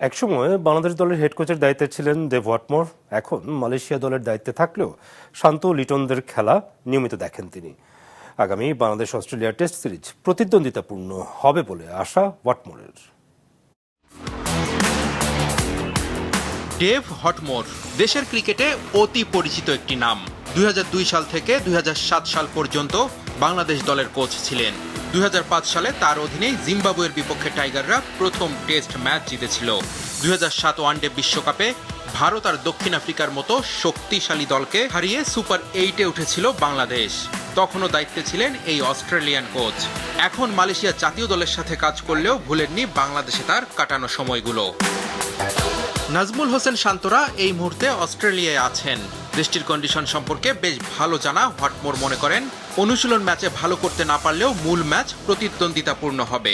একসময় বাংলাদেশ দলের হেড কোচের দায়িত্বে ছিলেন দেব ওয়াটমোর। এখন মালয়েশিয়া দলের দায়িত্বে থাকলেও শান্ত লিটনদের খেলা নিয়মিত দেখেন তিনি। আগামী বাংলাদেশ অস্ট্রেলিয়া টেস্ট সিরিজ প্রতিদ্বন্দ্বিতাপূর্ণ হবে বলে আশা ওয়াটমোরের। ডেভ হটমোর দেশের ক্রিকেটে অতি পরিচিত একটি নাম। 2002 সাল থেকে 2007 সাল পর্যন্ত বাংলাদেশ দলের কোচ ছিলেন। 2005 সালে তার অধীনেই জিম্বাবুয়ের বিপক্ষে টাইগাররা প্রথম টেস্ট ম্যাচ জিতেছিল। 2007 ওয়ানডে বিশ্বকাপে ভারত আর দক্ষিণ আফ্রিকার মতো শক্তিশালী দলকে হারিয়ে সুপার 8-এ উঠেছিল বাংলাদেশ। তখনও দায়িত্বে ছিলেন এই অস্ট্রেলিয়ান কোচ। এখন মালয়েশিয়া জাতীয় দলের সাথে কাজ করলেও ভুলেননি বাংলাদেশে তার কাটানো সময়গুলো। নাজমুল হোসেন শান্তরা এই মুহূর্তে অস্ট্রেলিয়ায় আছেন। দেশটির কন্ডিশন সম্পর্কে বেশ ভালো জানা হটমোর মনে করেন অনুশীলন ম্যাচে ভালো করতে না পারলেও মূল ম্যাচ প্রতিদ্বন্দ্বিতাপূর্ণ হবে।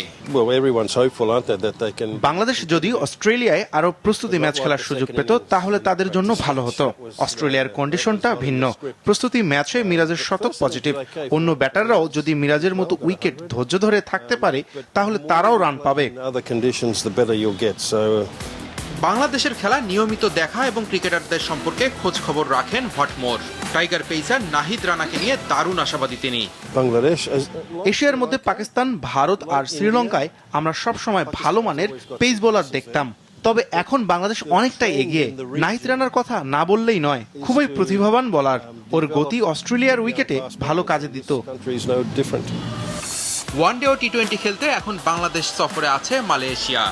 বাংলাদেশ যদি অস্ট্রেলিয়ায় আরো প্রস্তুতি ম্যাচ খেলার সুযোগ পেত তাহলে তাদের জন্য ভালো হতো। অস্ট্রেলিয়ার কন্ডিশনটা ভিন্ন। প্রস্তুতি ম্যাচে মিরাজের শতক পজিটিভ। অন্য ব্যাটাররাও যদি মিরাজের মতো উইকেট ধৈর্য ধরে থাকতে পারে তাহলে তারাও রান পাবে। বাংলাদেশের খেলা নিয়মিত দেখা এবং ক্রিকেটারদের সম্পর্কে খোঁজ খবর রাখেন হটমোর। টাইগার পেসার নাহিদ রানাকে নিয়ে দারুণ আশাবাদী তিনি। এশিয়ার মধ্যে পাকিস্তান, ভারত আর শ্রীলঙ্কায় আমরা সব সময় ভালো মানের পেস বোলার দেখতাম, তবে এখন বাংলাদেশ অনেকটাই এগিয়ে। নাহিদ রানার কথা না বললেই নয়, খুবই প্রতিভাবান বোলার। ওর গতি অস্ট্রেলিয়ার উইকেটে ভালো কাজে দিত। ওয়ানডে ও টি-20 খেলতে এখন বাংলাদেশ সফরে আছে মালয়েশিয়া।